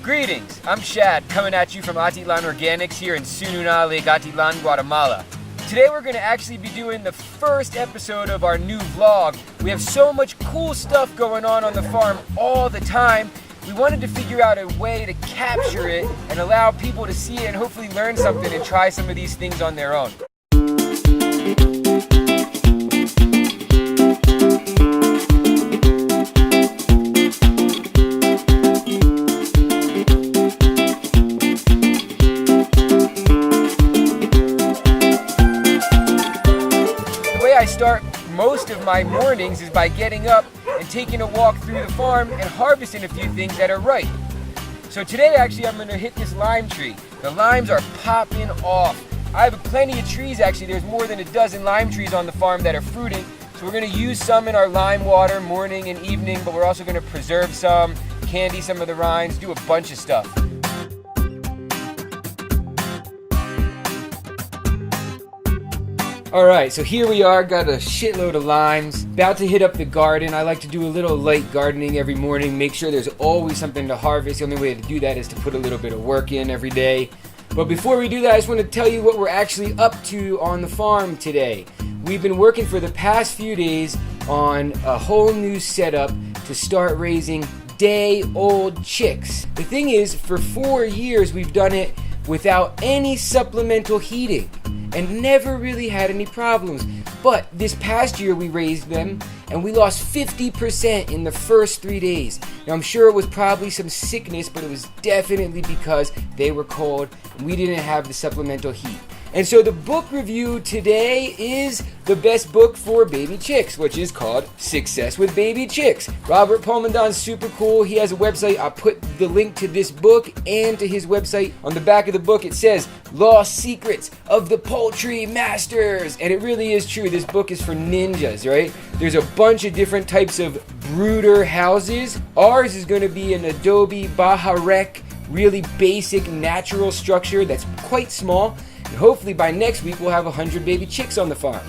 Greetings, I'm Shad, coming at you from Atitlan Organics here in Sununa Lake Atitlan, Guatemala. Today we're going to actually be doing the first episode of our new vlog. We have so much cool stuff going on the farm all the time. We wanted to figure out a way to capture it and allow people to see it and hopefully learn something and try some of these things on their own. I start most of my mornings is by getting up and taking a walk through the farm and harvesting a few things that are ripe. So today actually I'm going to hit this lime tree. The limes are popping off. I have plenty of trees actually. There's more than a dozen lime trees on the farm that are fruiting. So we're going to use some in our lime water morning and evening, but we're also going to preserve some, candy some of the rinds, do a bunch of stuff. Alright, so here we are, got a shitload of limes, about to hit up the garden. I like to do a little light gardening every morning, make sure there's always something to harvest. The only way to do that is to put a little bit of work in every day. But before we do that, I just want to tell you what we're actually up to on the farm today. We've been working for the past few days on a whole new setup to start raising day-old chicks. The thing is, for 4 years we've done it without any supplemental heating and never really had any problems. But this past year we raised them and we lost 50% in the first 3 days. Now I'm sure it was probably some sickness, but it was definitely because they were cold and we didn't have the supplemental heat. And so the book review today is the best book for baby chicks, which is called Success with Baby Chicks. Robert Plamondon's super cool. He has a website. I'll put the link to this book and to his website. On the back of the book it says, Lost Secrets of the Poultry Masters. And it really is true. This book is for ninjas, right? There's a bunch of different types of brooder houses. Ours is going to be an Adobe Bajarec, really basic natural structure that's quite small. And hopefully by next week we'll have 100 baby chicks on the farm.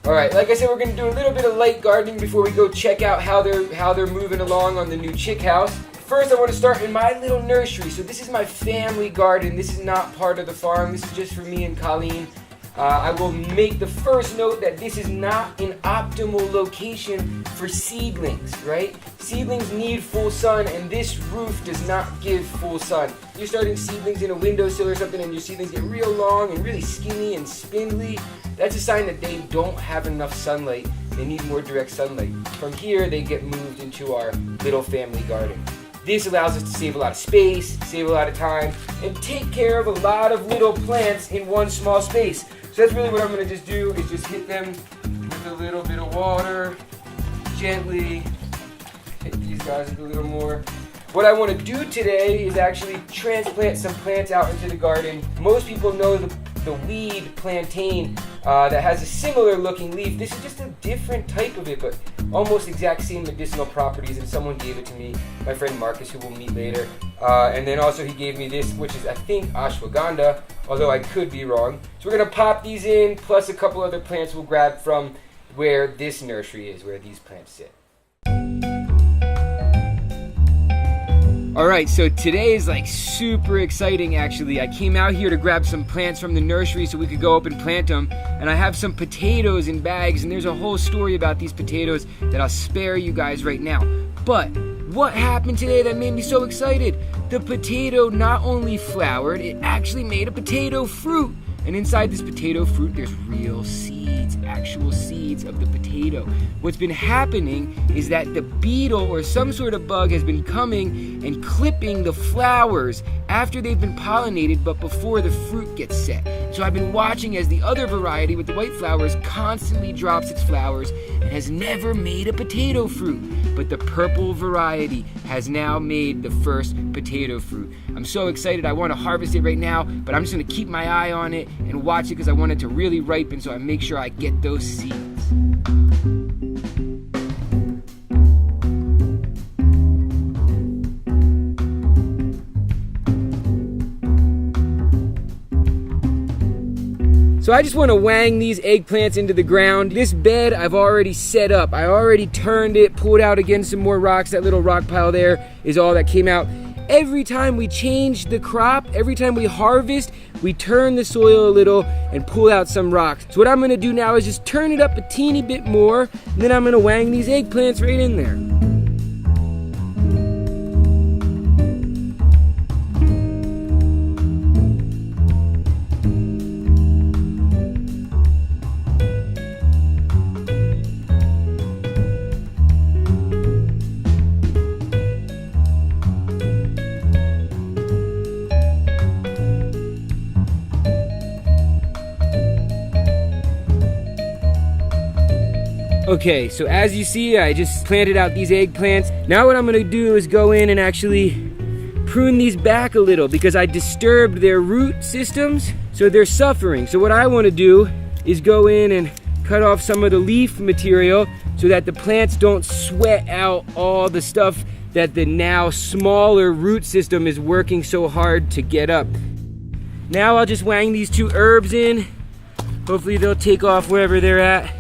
Alright, like I said, we're going to do a little bit of light gardening before we go check out how they're moving along on the new chick house. First I want to start in my little nursery. So this is my family garden. This is not part of the farm. This is just for me and Colleen. I will make the first note that this is not an optimal location for seedlings, right? Seedlings need full sun, and this roof does not give full sun. You're starting seedlings in a windowsill or something, and your seedlings get real long and really skinny and spindly. That's a sign that they don't have enough sunlight. They need more direct sunlight. From here, they get moved into our little family garden. This allows us to save a lot of space, save a lot of time, and take care of a lot of little plants in one small space. So that's really what I'm going to just do, is just hit them with a little bit of water, gently, hit these guys with a little more. What I want to do today is actually transplant some plants out into the garden. Most people know the weed plantain that has a similar looking leaf. This is just a different type of it, but almost exact same medicinal properties, and someone gave it to me, my friend Marcus, who we'll meet later. And then also he gave me this, which is I think ashwagandha, although I could be wrong. So we're going to pop these in, plus a couple other plants we'll grab from where this nursery is, where these plants sit. Alright, so today is like super exciting actually. I came out here to grab some plants from the nursery so we could go up and plant them. And I have some potatoes in bags, and there's a whole story about these potatoes that I'll spare you guys right now. But what happened today that made me so excited? The potato not only flowered, it actually made a potato fruit. And inside this potato fruit, there's real seeds, actual seeds of the potato. What's been happening is that the beetle or some sort of bug has been coming and clipping the flowers after they've been pollinated, but before the fruit gets set. So I've been watching as the other variety with the white flowers constantly drops its flowers and has never made a potato fruit. But the purple variety has now made the first potato fruit. I'm so excited. I want to harvest it right now, but I'm just going to keep my eye on it and watch it because I want it to really ripen, so I make sure I get those seeds. So I just want to wang these eggplants into the ground. This bed I've already set up. I already turned it, pulled out again some more rocks. That little rock pile there is all that came out. Every time we change the crop, every time we harvest, we turn the soil a little and pull out some rocks. So what I'm gonna do now is just turn it up a teeny bit more, and then I'm gonna wang these eggplants right in there. Okay, so as you see, I just planted out these eggplants. Now what I'm gonna do is go in and actually prune these back a little because I disturbed their root systems, so they're suffering. So what I wanna do is go in and cut off some of the leaf material so that the plants don't sweat out all the stuff that the now smaller root system is working so hard to get up. Now I'll just wang these two herbs in. Hopefully they'll take off wherever they're at.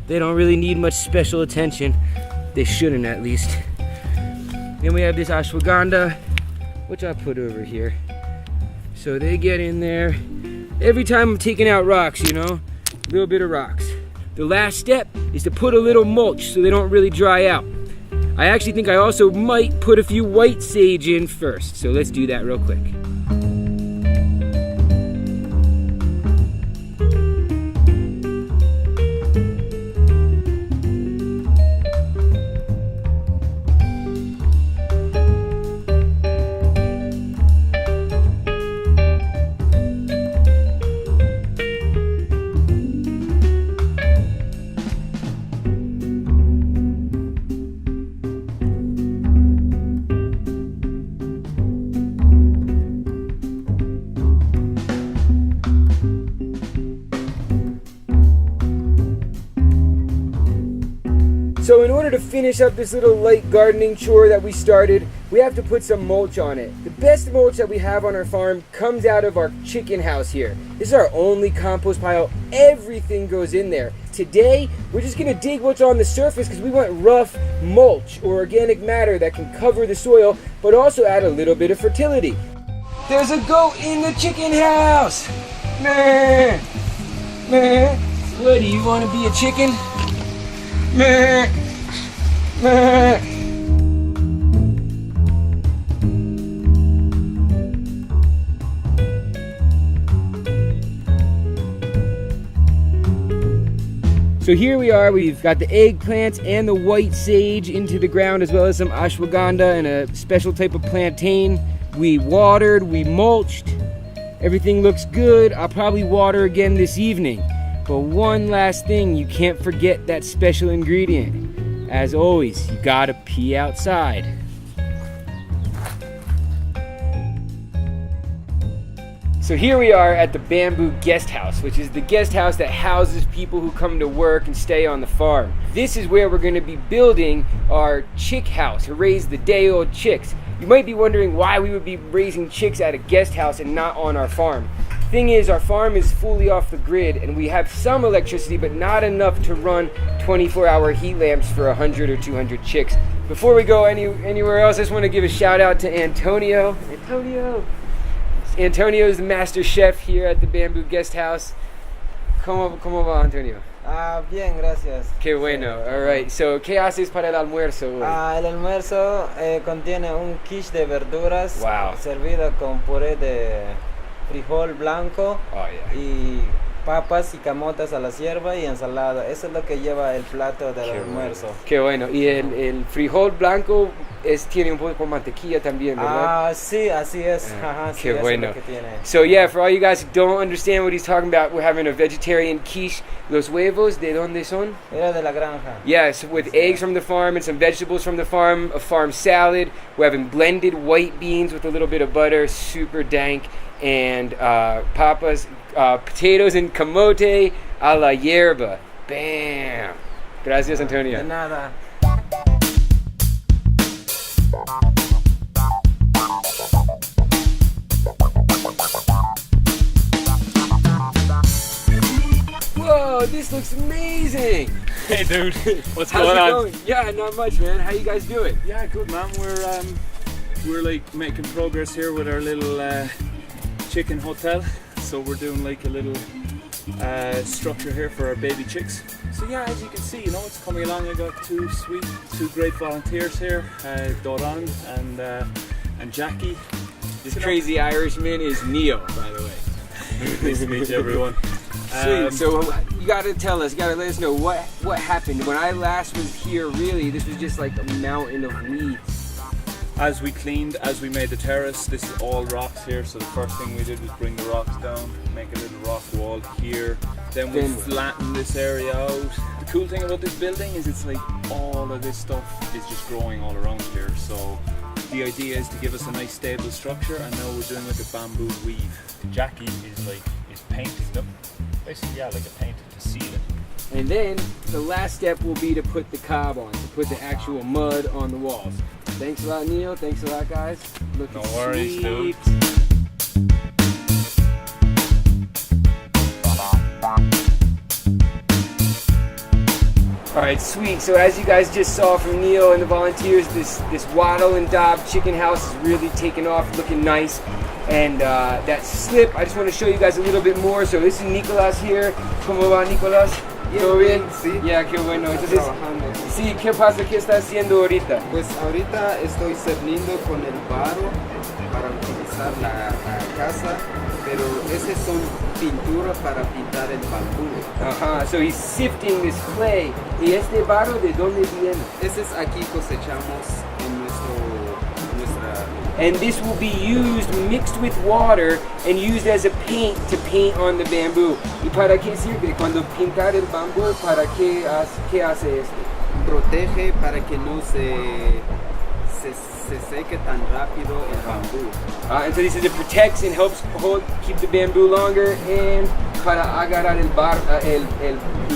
They don't really need much special attention. They shouldn't, at least. Then we have this ashwagandha, which I put over here. So they get in there. Every time I'm taking out rocks, you know, a little bit of rocks. The last step is to put a little mulch so they don't really dry out. I actually think I also might put a few white sage in first. So let's do that real quick. So in order to finish up this little light gardening chore that we started, we have to put some mulch on it. The best mulch that we have on our farm comes out of our chicken house here. This is our only compost pile. Everything goes in there. Today, we're just gonna dig what's on the surface because we want rough mulch or organic matter that can cover the soil, but also add a little bit of fertility. There's a goat in the chicken house! Meh! Meh! What, do you wanna be a chicken? Meh. Meh. So here we are, we've got the eggplants and the white sage into the ground, as well as some ashwagandha and a special type of plantain. We watered, we mulched, everything looks good. I'll probably water again this evening. But one last thing, you can't forget that special ingredient. As always, you gotta pee outside. So here we are at the Bamboo Guesthouse, which is the guest house that houses people who come to work and stay on the farm. This is where we're gonna be building our chick house to raise the day-old chicks. You might be wondering why we would be raising chicks at a guest house and not on our farm. Thing is, our farm is fully off the grid and we have some electricity but not enough to run 24-hour heat lamps for 100 or 200 chicks. Before we go anywhere else, I just want to give a shout out to Antonio. Antonio is the master chef here at the Bamboo Guesthouse. ¿Cómo va, Antonio? Bien, gracias. Qué bueno. All right. So, ¿qué haces para el almuerzo hoy? El almuerzo contiene un quiche de verduras. Wow. Servido con puré de frijol blanco. Oh, yeah. Y papas y camotes a la hierba y ensalada. Eso es lo que lleva el plato del almuerzo. Bueno. Qué bueno. Y el frijol blanco tiene un poco de mantequilla también, ¿verdad? Sí, así es. Ajá, sí, qué bueno. Es lo que tiene. So yeah, for all you guys who don't understand what he's talking about, we're having a vegetarian quiche. Los huevos, ¿de dónde son? Era de la granja. Yes, with eggs from the farm and some vegetables from the farm, a farm salad. We're having blended white beans with a little bit of butter, super dank, and papas, potatoes and camote a la hierba. Bam! Gracias, Antonio. De nada. Whoa, this looks amazing. Hey dude, what's How's going it on? going? Yeah, not much, man. How you guys doing? Yeah, good man. We're like making progress here with our little chicken hotel. So we're doing like a little structure here for our baby chicks. So yeah, as you can see, you know, it's coming along. I got two great volunteers here, Doran and Jackie. This crazy Irishman is Neil, by the way. Nice to meet you, everyone. Sweet. So you gotta tell us, you gotta let us know what happened. When I last was here, really, this was just like a mountain of weeds. As we cleaned, as we made the terrace, this is all rocks here. So the first thing we did was bring the rocks down, make a little rock wall here. Then we flattened this area out. The cool thing about this building is it's like all of this stuff is just growing all around here. So the idea is to give us a nice stable structure, and now we're doing like a bamboo weave. Jackie is painting them. Basically, yeah, like a paint to seal it. And then the last step will be to put the cob on, to put the actual mud on the walls. Thanks a lot, Neil. Thanks a lot, guys. Looking No worries, sweet. dude. All right, sweet. So as you guys just saw from Neil and the volunteers, this wattle and daub chicken house is really taking off, looking nice. And that slip, I just want to show you guys a little bit more. So this is Nicolás here. ¿Cómo va, Nicolás? ¿Todo bien? Sí. Ya, qué bueno. Entonces, Trabajando. sí, ¿qué pasa? ¿Qué está haciendo ahorita? Pues ahorita estoy cerniendo con el barro para utilizar la casa, pero esas son pinturas para pintar el bambú. Ajá, so he's sifting this clay. ¿Y este barro de dónde viene? Ese es aquí cosechamos en nuestra. And this will be used mixed with water and used as a paint to paint on the bamboo. ¿Y para qué sirve? Cuando pintar el bambú, ¿para qué hace esto? Protege para que no se seque tan rápido el bambú. And so this is, it protects and helps keep the bamboo longer, and para agarrar el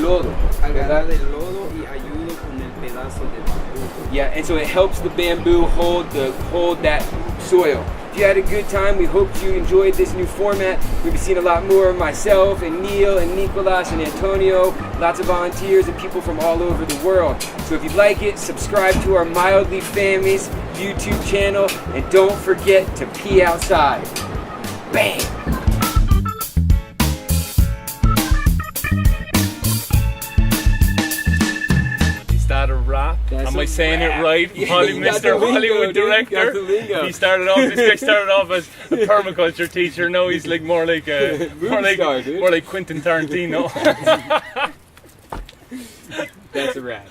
lodo. Agarrar el lodo y ayudo con el pedazo de bambú. Yeah, and so it helps the bamboo hold that soil. If you had a good time, we hope you enjoyed this new format. We'll be seeing a lot more of myself and Neil and Nicolás and Antonio, lots of volunteers and people from all over the world. So if you like it, subscribe to our Mildly Families YouTube channel, and don't forget to pee outside. Bang! A rap. Am I saying it right? Mr. Hollywood director. He started off. This guy started off as a permaculture teacher. Now he's like more like Quentin Tarantino. That's a wrap.